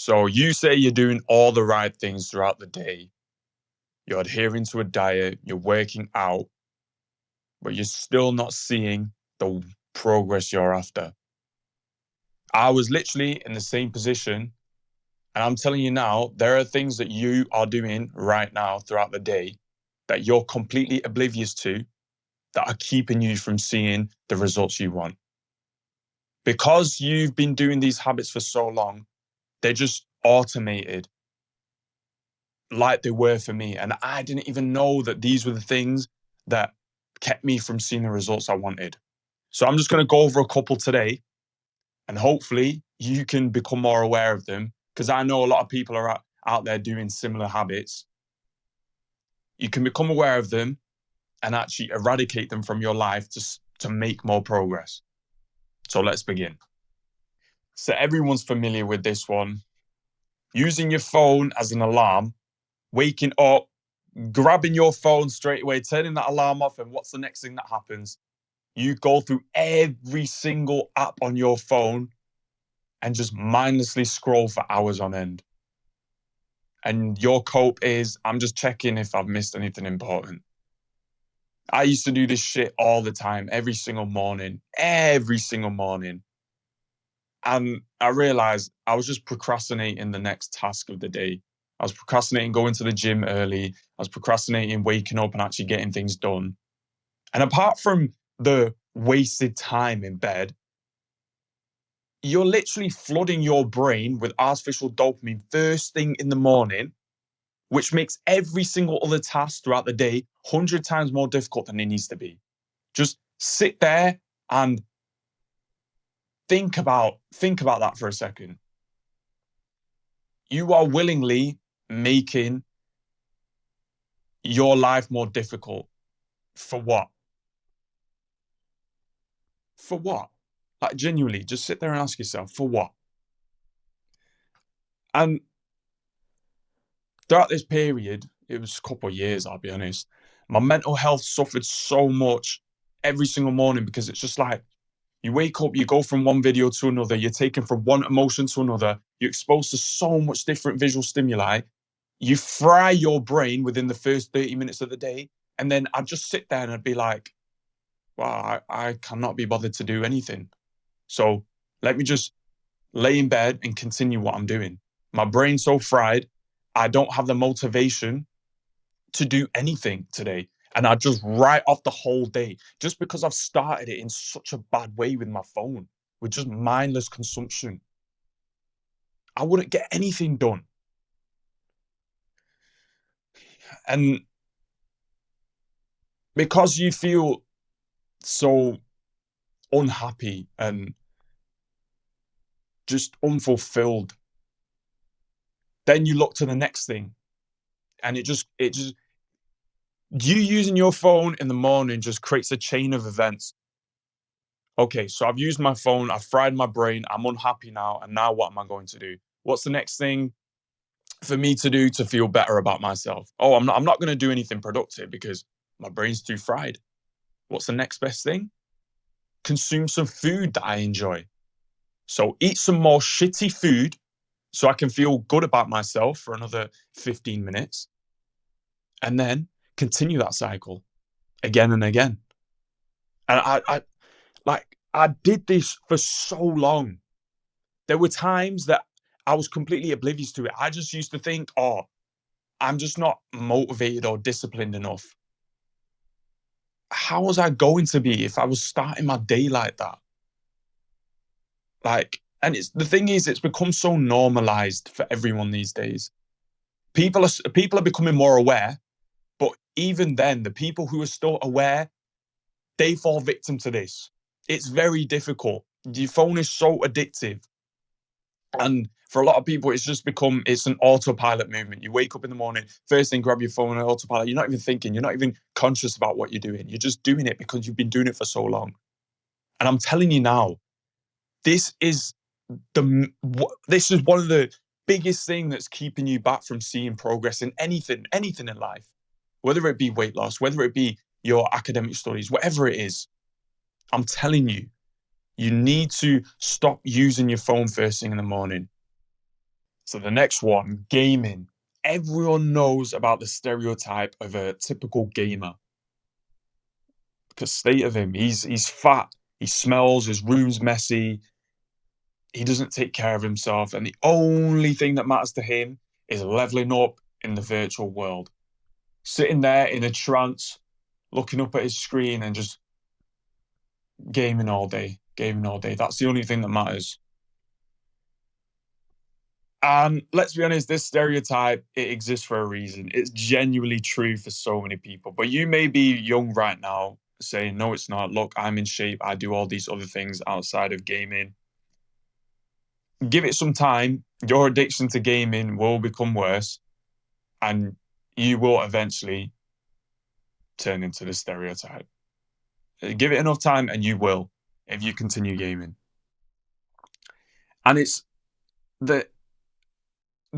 So you say you're doing all the right things throughout the day. You're adhering to a diet, you're working out, but you're still not seeing the progress you're after. I was literally in the same position. And I'm telling you now, there are things that you are doing right now throughout the day that you're completely oblivious to that are keeping you from seeing the results you want. Because you've been doing these habits for so long, they're just automated like they were for me. And I didn't even know that these were the things that kept me from seeing the results I wanted. So I'm just going to go over a couple today, and hopefully you can become more aware of them, because I know a lot of people are out there doing similar habits. You can become aware of them and actually eradicate them from your life to make more progress. So let's begin. So everyone's familiar with this one. Using your phone as an alarm, waking up, grabbing your phone straight away, turning that alarm off, and what's the next thing that happens? You go through every single app on your phone and just mindlessly scroll for hours on end. And your cope is, I'm just checking if I've missed anything important. I used to do this shit all the time, every single morning. And I realized I was just procrastinating the next task of the day. I was procrastinating going to the gym early. I was procrastinating waking up and actually getting things done. And apart from the wasted time in bed, you're literally flooding your brain with artificial dopamine first thing in the morning, which makes every single other task throughout the day 100 times more difficult than it needs to be. Just sit there and think about that for a second. You are willingly making your life more difficult. For what? For what? Like, genuinely, just sit there and ask yourself, for what? And throughout this period, it was a couple of years, I'll be honest, my mental health suffered so much every single morning, because it's just like, you wake up, you go from one video to another, you're taken from one emotion to another, you're exposed to so much different visual stimuli, you fry your brain within the first 30 minutes of the day, and then I'd just sit there and I'd be like, wow, I cannot be bothered to do anything. So let me just lay in bed and continue what I'm doing. My brain's so fried, I don't have the motivation to do anything today. And I just write off the whole day just because I've started it in such a bad way with my phone, with just mindless consumption. I wouldn't get anything done. And because you feel so unhappy and just unfulfilled, then you look to the next thing. And it just you using your phone in the morning just creates a chain of events. Okay, so I've used my phone, I've fried my brain, I'm unhappy now, and now what am I going to do? What's the next thing for me to do to feel better about myself? Oh, I'm not going to do anything productive because my brain's too fried. What's the next best thing? Consume some food that I enjoy. So eat some more shitty food so I can feel good about myself for another 15 minutes, and then continue that cycle again and again. And I did this for so long. There were times that I was completely oblivious to it. I just used to think, oh, I'm just not motivated or disciplined enough. How was I going to be if I was starting my day like that? And the thing is, it's become so normalized for everyone these days. People are becoming more aware, but even then, the people who are still aware, they fall victim to this. It's very difficult. Your phone is so addictive. And for a lot of people, it's an autopilot movement. You wake up in the morning, first thing, grab your phone and autopilot. You're not even thinking, you're not even conscious about what you're doing. You're just doing it because you've been doing it for so long. And I'm telling you now, this is one of the biggest thing that's keeping you back from seeing progress in anything in life, whether it be weight loss, whether it be your academic studies, whatever it is. I'm telling you, you need to stop using your phone first thing in the morning. So the next one, gaming. Everyone knows about the stereotype of a typical gamer. Because state of him, he's fat, he smells, his room's messy, he doesn't take care of himself, and the only thing that matters to him is leveling up in the virtual world. Sitting there in a trance, looking up at his screen and just gaming all day, gaming all day. That's the only thing that matters. And let's be honest, this stereotype, it exists for a reason. It's genuinely true for so many people. But you may be young right now saying, no, it's not. Look, I'm in shape. I do all these other things outside of gaming. Give it some time. Your addiction to gaming will become worse. And you will eventually turn into the stereotype. Give it enough time and you will, if you continue gaming. And it's the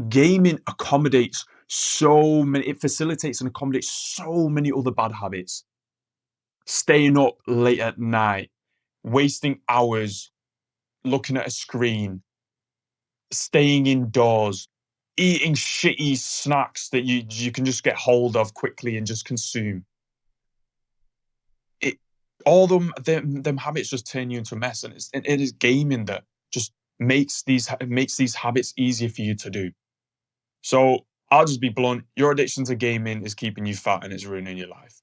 gaming accommodates so many, it facilitates and accommodates so many other bad habits. Staying up late at night, wasting hours looking at a screen, staying indoors, eating shitty snacks that you can just get hold of quickly and just consume. All them habits just turn you into a mess, and it is gaming that just makes these habits easier for you to do. So I'll just be blunt. Your addiction to gaming is keeping you fat and it's ruining your life.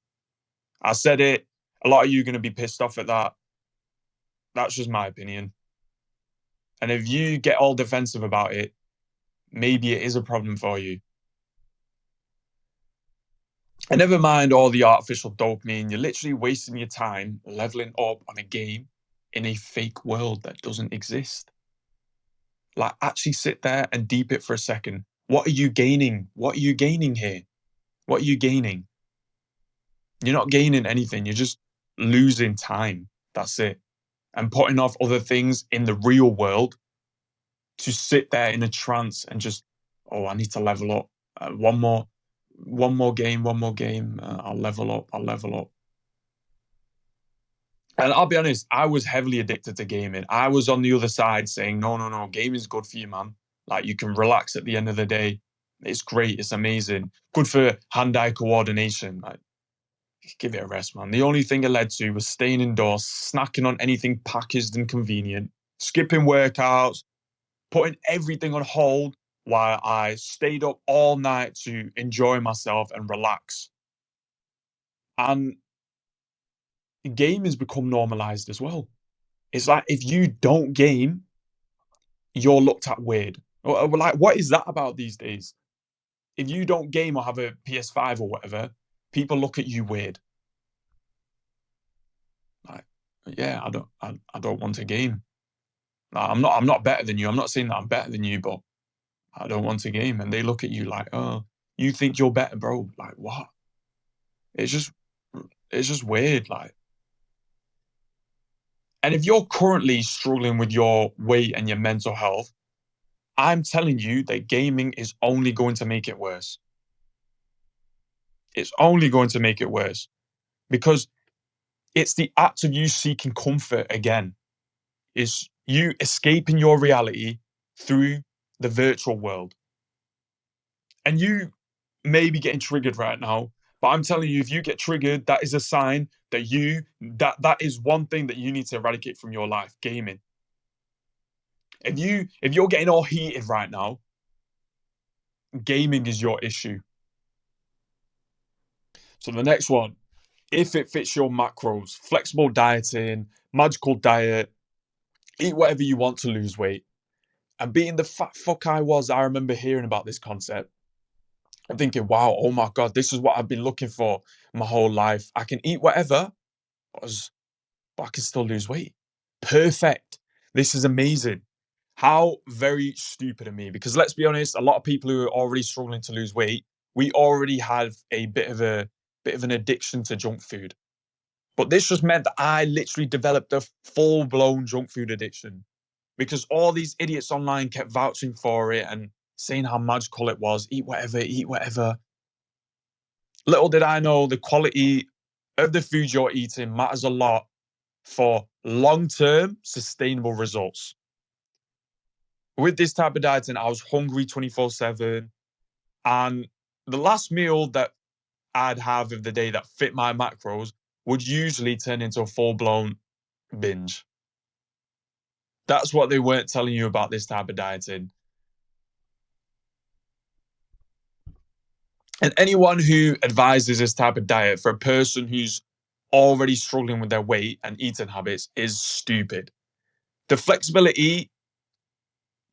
I said it. A lot of you are going to be pissed off at that. That's just my opinion. And if you get all defensive about it, maybe it is a problem for you. And never mind all the artificial dopamine. You're literally wasting your time leveling up on a game in a fake world that doesn't exist. Like, actually sit there and deep it for a second. What are you gaining? What are you gaining here? What are you gaining? You're not gaining anything. You're just losing time. That's it. And putting off other things in the real world to sit there in a trance and just, oh, I need to level up. One more game. I'll level up. And I'll be honest, I was heavily addicted to gaming. I was on the other side saying, no, gaming's good for you, man. Like, you can relax at the end of the day. It's great. It's amazing. Good for hand-eye coordination. Like, give it a rest, man. The only thing it led to was staying indoors, snacking on anything packaged and convenient, skipping workouts, putting everything on hold while I stayed up all night to enjoy myself and relax. And game has become normalized as well. It's like, if you don't game, you're looked at weird. Like, what is that about these days? If you don't game or have a PS5 or whatever, people look at you weird. Like, yeah, I don't want to game. Like, I'm not better than you. I'm not saying that I'm better than you, but I don't want to game. And they look at you like, oh, you think you're better, bro? Like, what? It's just weird. Like, and if you're currently struggling with your weight and your mental health, I'm telling you that gaming is only going to make it worse. It's only going to make it worse, because it's the act of you seeking comfort again. It's you escaping your reality through the virtual world. And you may be getting triggered right now, but I'm telling you, if you get triggered, that is a sign that that is one thing that you need to eradicate from your life: gaming. If you're getting all heated right now, gaming is your issue. So the next one, if it fits your macros, flexible dieting, magical diet, eat whatever you want to lose weight. And being the fat fuck I was, I remember hearing about this concept. I'm thinking, wow, oh my God, this is what I've been looking for my whole life. I can eat whatever, but I can still lose weight. Perfect. This is amazing. How very stupid of me. Because let's be honest, a lot of people who are already struggling to lose weight, we already have a bit of an addiction to junk food. But this just meant that I literally developed a full-blown junk food addiction, because all these idiots online kept vouching for it and saying how magical it was. Eat whatever, eat whatever. Little did I know, the quality of the food you're eating matters a lot for long-term sustainable results. with this type of dieting, I was hungry 24/7. And the last meal that I'd have of the day that fit my macros would usually turn into a full-blown binge. That's what they weren't telling you about this type of dieting. And anyone who advises this type of diet for a person who's already struggling with their weight and eating habits is stupid. The flexibility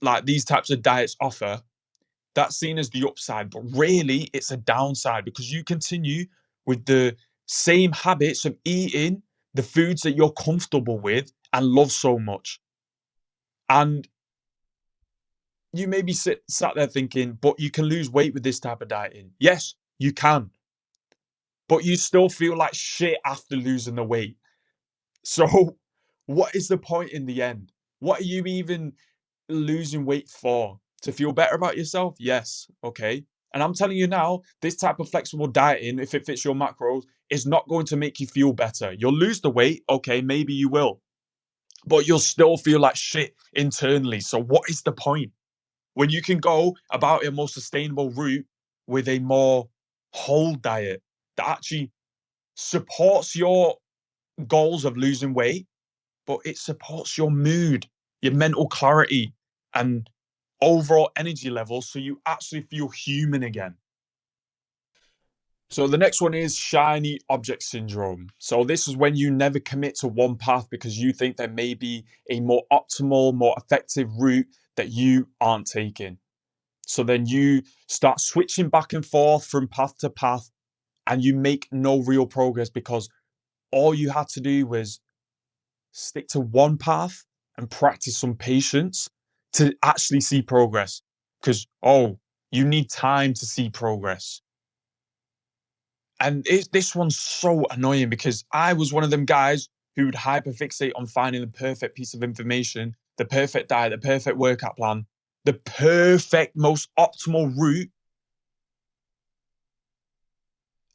like these types of diets offer, that's seen as the upside, but really it's a downside because you continue with the same habits of eating the foods that you're comfortable with and love so much. And you may be sat there thinking, but you can lose weight with this type of dieting. Yes, you can, but you still feel like shit after losing the weight. So, what is the point in the end? What are you even losing weight for? To feel better about yourself? Yes. Okay. And I'm telling you now, this type of flexible dieting, if it fits your macros, is not going to make you feel better. You'll lose the weight. Okay. Maybe you will, but you'll still feel like shit internally. So, what is the point when you can go about a more sustainable route with a more whole diet that actually supports your goals of losing weight, but it supports your mood, your mental clarity, and overall energy levels so you actually feel human again. So the next one is shiny object syndrome. So this is when you never commit to one path because you think there may be a more optimal, more effective route that you aren't taking. So then you start switching back and forth from path to path and you make no real progress because all you had to do was stick to one path and practice some patience to actually see progress. Because, oh, you need time to see progress. And this one's so annoying because I was one of them guys who would hyperfixate on finding the perfect piece of information, the perfect diet, the perfect workout plan, the perfect, most optimal route.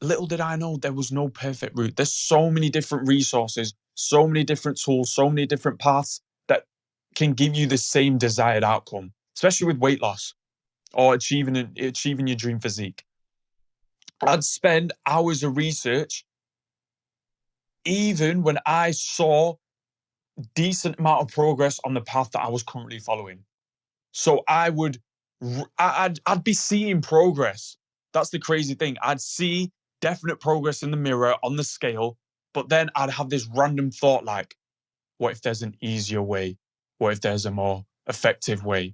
Little did I know there was no perfect route. There's so many different resources, so many different tools, so many different paths that can give you the same desired outcome, especially with weight loss or achieving your dream physique. I'd spend hours of research even when I saw decent amount of progress on the path that I was currently following. So I'd be seeing progress. That's the crazy thing. I'd see definite progress in the mirror on the scale, but then I'd have this random thought like, what if there's an easier way? What if there's a more effective way?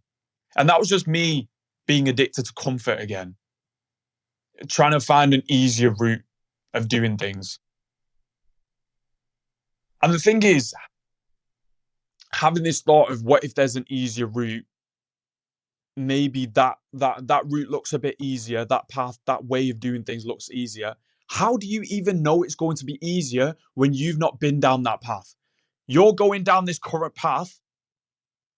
And that was just me being addicted to comfort again, trying to find an easier route of doing things. And the thing is, having this thought of what if there's an easier route, maybe that route looks a bit easier, that path, that way of doing things looks easier. How do you even know it's going to be easier when you've not been down that path? You're going down this current path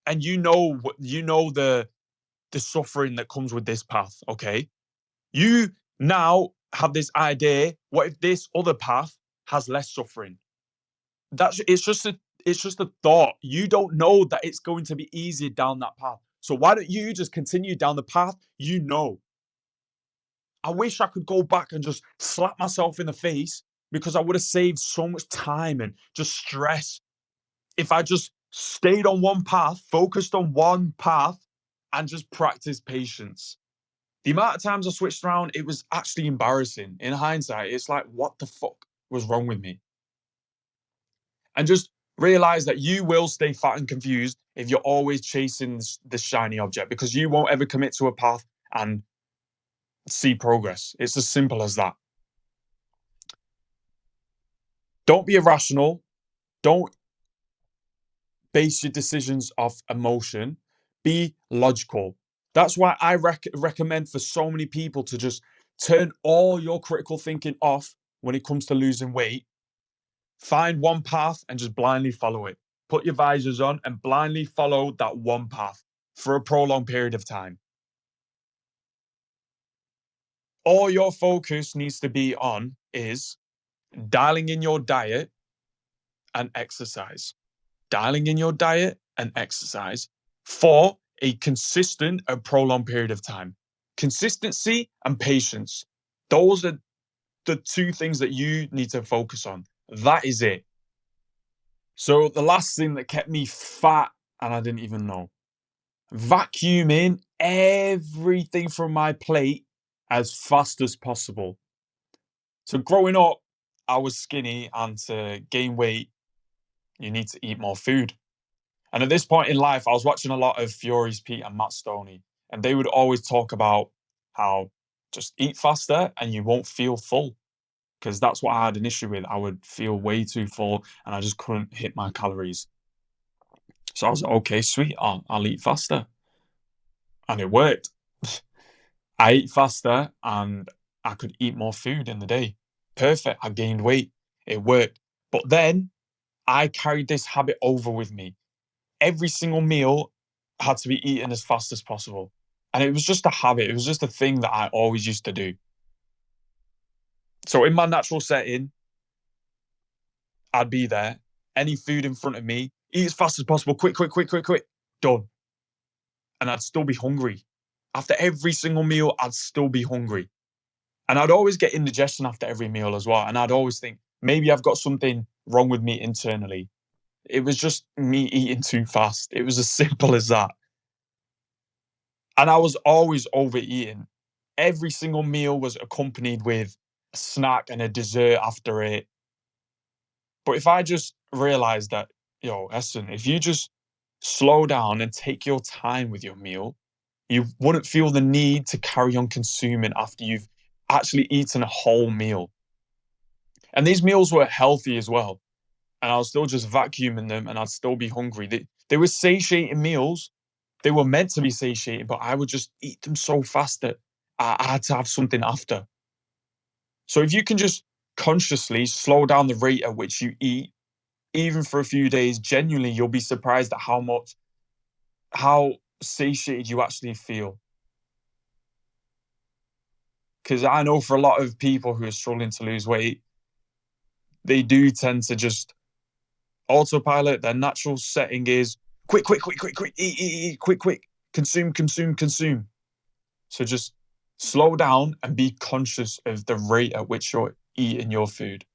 and you know the suffering that comes with this path, okay? You now have this idea, what if this other path has less suffering? That's it's just a thought. You don't know that it's going to be easier down that path. So why don't you just continue down the path you know? I wish I could go back and just slap myself in the face because I would have saved so much time and just stress if I just stayed on one path, focused on one path, and just practiced patience. The amount of times I switched around, it was actually embarrassing. In hindsight, it's like, what the fuck was wrong with me? And just realize that you will stay fat and confused if you're always chasing this shiny object because you won't ever commit to a path and see progress. It's as simple as that. Don't be irrational. Don't base your decisions off emotion. Be logical. That's why I recommend for so many people to just turn all your critical thinking off when it comes to losing weight. Find one path and just blindly follow it. Put your visors on and blindly follow that one path for a prolonged period of time. All your focus needs to be on is dialing in your diet and exercise. Dialing in your diet and exercise for a consistent and prolonged period of time. Consistency and patience. Those are the two things that you need to focus on. That is it. So the last thing that kept me fat, and I didn't even know, vacuuming everything from my plate as fast as possible. So growing up, I was skinny, and to gain weight, you need to eat more food. And at this point in life, I was watching a lot of Fury's Pete and Matt Stoney, and they would always talk about how just eat faster and you won't feel full. Because that's what I had an issue with. I would feel way too full and I just couldn't hit my calories. So I was like, okay, sweet, I'll eat faster. And it worked. I ate faster and I could eat more food in the day. Perfect. I gained weight. It worked. But then I carried this habit over with me. Every single meal had to be eaten as fast as possible. And it was just a habit. It was just a thing that I always used to do. So in my natural setting, I'd be there. Any food in front of me, eat as fast as possible. Quick, quick, quick, quick, quick. Done. And I'd still be hungry. After every single meal, I'd still be hungry. And I'd always get indigestion after every meal as well. And I'd always think, maybe I've got something wrong with me internally. It was just me eating too fast. It was as simple as that. And I was always overeating. Every single meal was accompanied with a snack and a dessert after it. But if I just realized that, Essen, if you just slow down and take your time with your meal, you wouldn't feel the need to carry on consuming after you've actually eaten a whole meal. And these meals were healthy as well. And I was still just vacuuming them and I'd still be hungry. They were satiating meals. They were meant to be satiating, but I would just eat them so fast that I had to have something after. So if you can just consciously slow down the rate at which you eat, even for a few days, genuinely, you'll be surprised at how satiated you actually feel. Because I know for a lot of people who are struggling to lose weight, they do tend to just autopilot. Their natural setting is quick, quick, quick, quick, quick, eat, quick, quick, consume, consume, consume. So just slow down and be conscious of the rate at which you're eating your food.